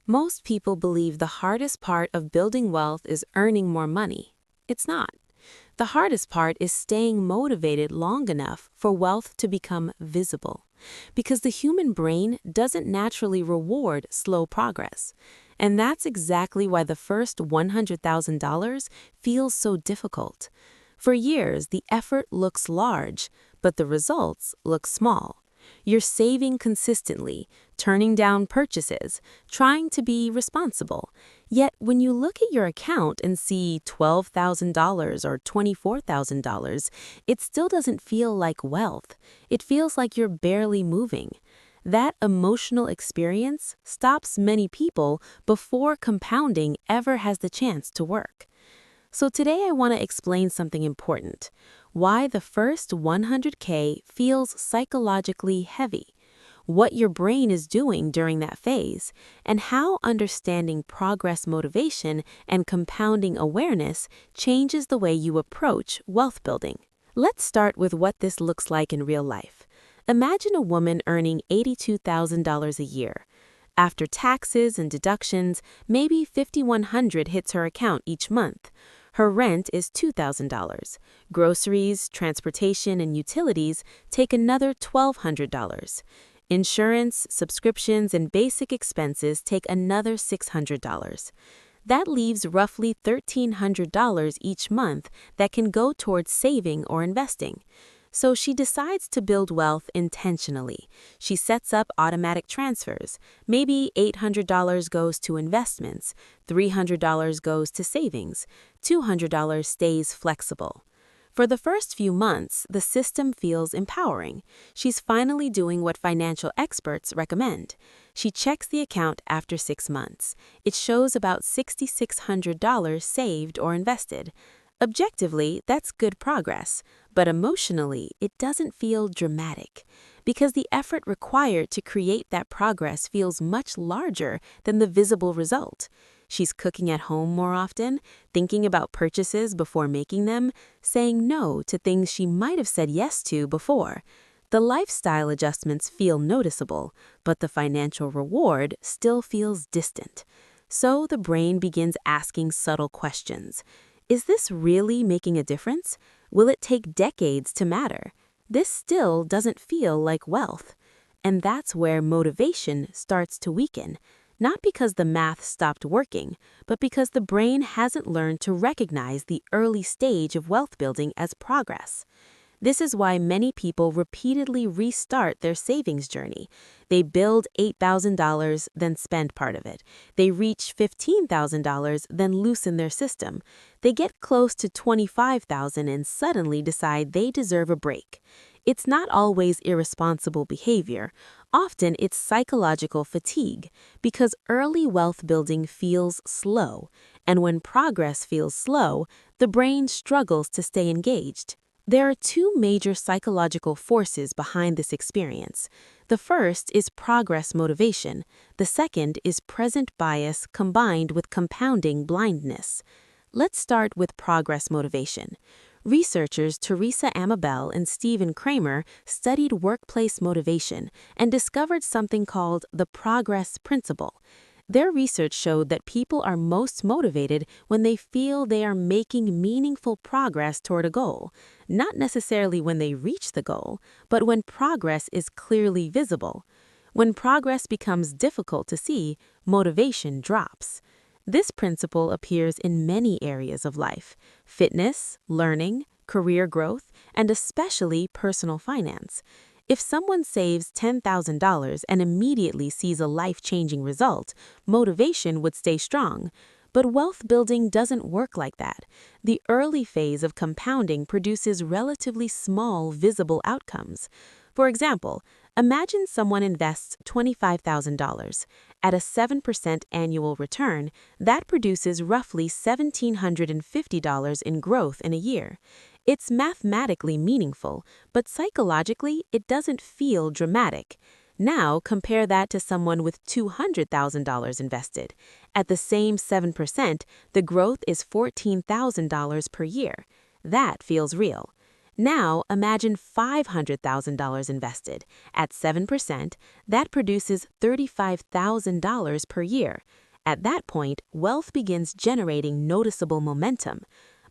Most people believe the hardest part of building wealth is earning more money. It's not. The hardest part is staying motivated long enough for wealth to become visible, because the human brain doesn't naturally reward slow progress. And that's exactly why the first $100,000 feels so difficult. For years, the effort looks large, but the results look small. You're saving consistently, turning down purchases, trying to be responsible. Yet when you look at your account and see $12,000 or $24,000, it still doesn't feel like wealth. It feels like you're barely moving. That emotional experience stops many people before compounding ever has the chance to work. So today I want to explain something important: why the first 100K feels psychologically heavy, what your brain is doing during that phase, and how understanding progress motivation and compounding awareness changes the way you approach wealth building. Let's start with what this looks like in real life. Imagine a woman earning $82,000 a year. After taxes and deductions, maybe $5,100 hits her account each month. Her rent is $2,000. Groceries, transportation, and utilities take another $1,200. Insurance, subscriptions, and basic expenses take another $600. That leaves roughly $1,300 each month that can go towards saving or investing. So she decides to build wealth intentionally. She sets up automatic transfers. Maybe $800 goes to investments, $300 goes to savings, $200 stays flexible. For the first few months, the system feels empowering. She's finally doing what financial experts recommend. She checks the account after 6 months. It shows about $6,600 saved or invested. Objectively, that's good progress, but emotionally, it doesn't feel dramatic, because the effort required to create that progress feels much larger than the visible result. She's cooking at home more often, thinking about purchases before making them, saying no to things she might have said yes to before. The lifestyle adjustments feel noticeable, but the financial reward still feels distant. So the brain begins asking subtle questions. Is this really making a difference? Will it take decades to matter? This still doesn't feel like wealth. And that's where motivation starts to weaken, not because the math stopped working, but because the brain hasn't learned to recognize the early stage of wealth building as progress. This is why many people repeatedly restart their savings journey. They build $8,000, then spend part of it. They reach $15,000, then loosen their system. They get close to $25,000 and suddenly decide they deserve a break. It's not always irresponsible behavior. Often it's psychological fatigue, because early wealth building feels slow. And when progress feels slow, the brain struggles to stay engaged. There are two major psychological forces behind this experience. The first is progress motivation. The second is present bias combined with compounding blindness. Let's start with progress motivation. Researchers Teresa Amabel and Stephen Kramer studied workplace motivation and discovered something called the progress principle. Their research showed that people are most motivated when they feel they are making meaningful progress toward a goal, not necessarily when they reach the goal, but when progress is clearly visible. When progress becomes difficult to see, motivation drops. This principle appears in many areas of life: fitness, learning, career growth, and especially personal finance. If someone saves $10,000 and immediately sees a life-changing result, motivation would stay strong. But wealth building doesn't work like that. The early phase of compounding produces relatively small, visible outcomes. For example, imagine someone invests $25,000. At a 7% annual return, that produces roughly $1,750 in growth in a year. It's mathematically meaningful, but psychologically, it doesn't feel dramatic. Now, compare that to someone with $200,000 invested. At the same 7%, the growth is $14,000 per year. That feels real. Now, imagine $500,000 invested. At 7%, that produces $35,000 per year. At that point, wealth begins generating noticeable momentum.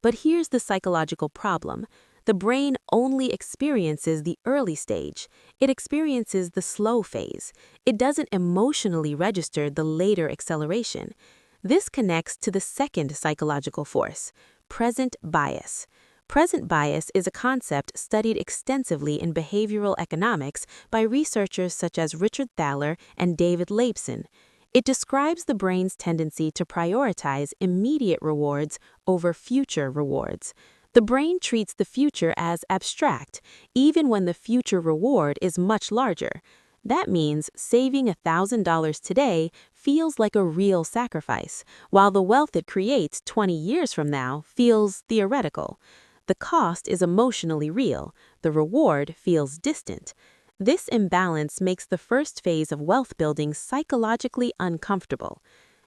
But here's the psychological problem. The brain only experiences the early stage. It experiences the slow phase. It doesn't emotionally register the later acceleration. This connects to the second psychological force, present bias. Present bias is a concept studied extensively in behavioral economics by researchers such as Richard Thaler and David Laibson. It describes the brain's tendency to prioritize immediate rewards over future rewards. The brain treats the future as abstract, even when the future reward is much larger. That means saving $1,000 today feels like a real sacrifice, while the wealth it creates 20 years from now feels theoretical. The cost is emotionally real, the reward feels distant. This imbalance makes the first phase of wealth building psychologically uncomfortable.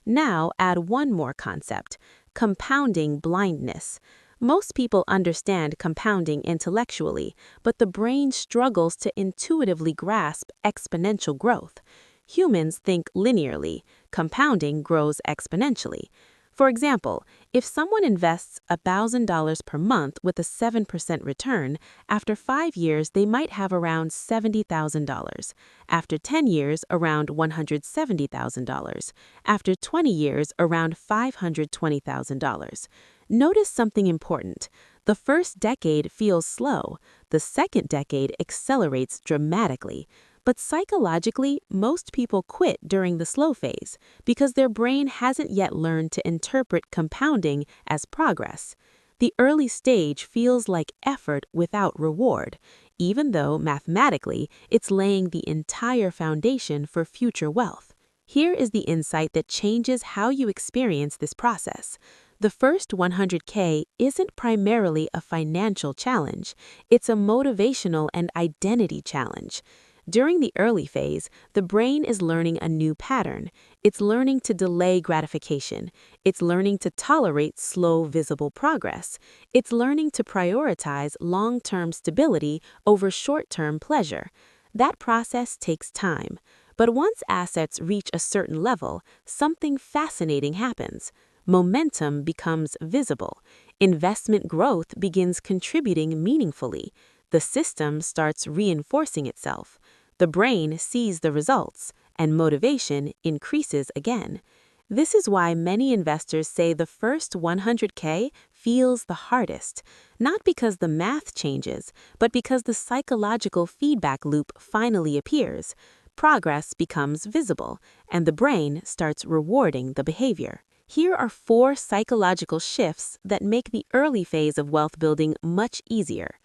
Now add one more concept, compounding blindness. Most people understand compounding intellectually, but the brain struggles to intuitively grasp exponential growth. Humans think linearly, compounding grows exponentially. For example, if someone invests $1,000 per month with a 7% return, after 5 years they might have around $70,000. After 10 years, around $170,000. After 20 years, around $520,000. Notice something important. The first decade feels slow. The second decade accelerates dramatically. But psychologically, most people quit during the slow phase because their brain hasn't yet learned to interpret compounding as progress. The early stage feels like effort without reward, even though mathematically it's laying the entire foundation for future wealth. Here is the insight that changes how you experience this process. The first 100K isn't primarily a financial challenge, it's a motivational and identity challenge. During the early phase, the brain is learning a new pattern. It's learning to delay gratification. It's learning to tolerate slow, visible progress. It's learning to prioritize long-term stability over short-term pleasure. That process takes time. But once assets reach a certain level, something fascinating happens. Momentum becomes visible. Investment growth begins contributing meaningfully. The system starts reinforcing itself. The brain sees the results, and motivation increases again. This is why many investors say the first 100K feels the hardest, not because the math changes, but because the psychological feedback loop finally appears. Progress becomes visible, and the brain starts rewarding the behavior. Here are 4 psychological shifts that make the early phase of wealth building much easier.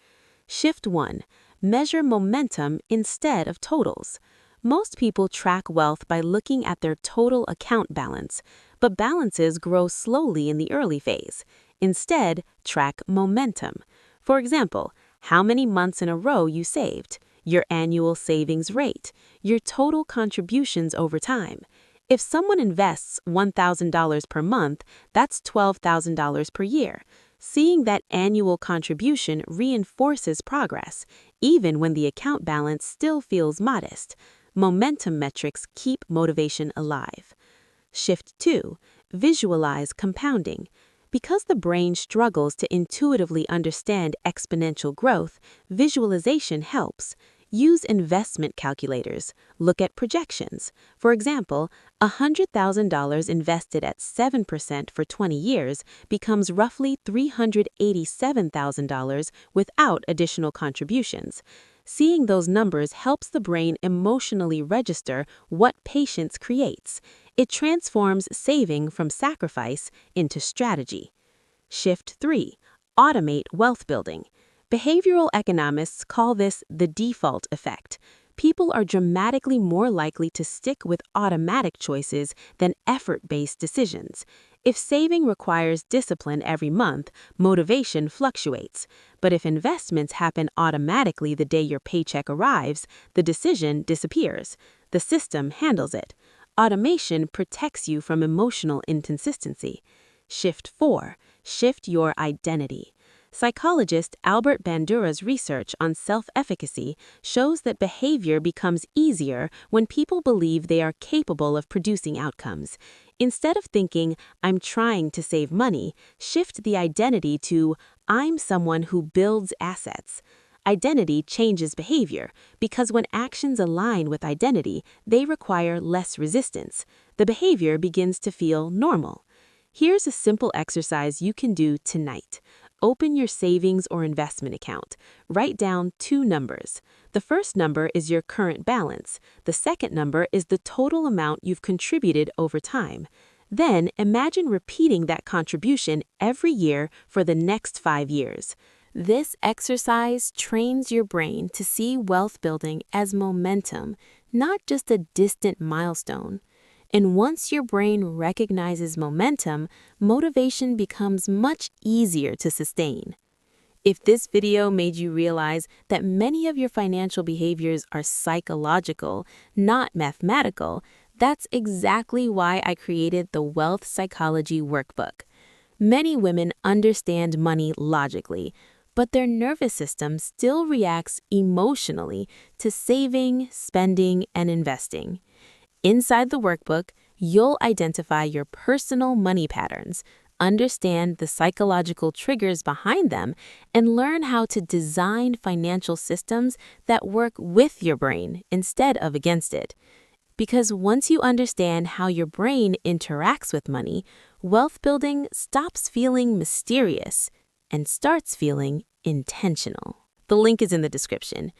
Shift 1. Measure momentum instead of totals. Most people track wealth by looking at their total account balance, but balances grow slowly in the early phase. Instead, track momentum. For example, how many months in a row you saved, your annual savings rate, your total contributions over time. If someone invests $1,000 per month, that's $12,000 per year. Seeing that annual contribution reinforces progress, even when the account balance still feels modest. Momentum metrics keep motivation alive. Shift 2. Visualize compounding. Because the brain struggles to intuitively understand exponential growth, visualization helps. Use investment calculators. Look at projections. For example, $100,000 invested at 7% for 20 years becomes roughly $387,000 without additional contributions. Seeing those numbers helps the brain emotionally register what patience creates. It transforms saving from sacrifice into strategy. Shift 3. Automate wealth building. Behavioral economists call this the default effect. People are dramatically more likely to stick with automatic choices than effort-based decisions. If saving requires discipline every month, motivation fluctuates. But if investments happen automatically the day your paycheck arrives, the decision disappears. The system handles it. Automation protects you from emotional inconsistency. Shift 4. Shift your identity. Psychologist Albert Bandura's research on self-efficacy shows that behavior becomes easier when people believe they are capable of producing outcomes. Instead of thinking, "I'm trying to save money," shift the identity to, "I'm someone who builds assets." Identity changes behavior because when actions align with identity, they require less resistance. The behavior begins to feel normal. Here's a simple exercise you can do tonight. Open your savings or investment account. Write down two numbers. The first number is your current balance. The second number is the total amount you've contributed over time. Then imagine repeating that contribution every year for the next 5 years. This exercise trains your brain to see wealth building as momentum, not just a distant milestone. And once your brain recognizes momentum, motivation becomes much easier to sustain. If this video made you realize that many of your financial behaviors are psychological, not mathematical, that's exactly why I created the Wealth Psychology Workbook. Many women understand money logically, but their nervous system still reacts emotionally to saving, spending, and investing. Inside the workbook, you'll identify your personal money patterns, understand the psychological triggers behind them, and learn how to design financial systems that work with your brain instead of against it. Because once you understand how your brain interacts with money, wealth building stops feeling mysterious and starts feeling intentional. The link is in the description.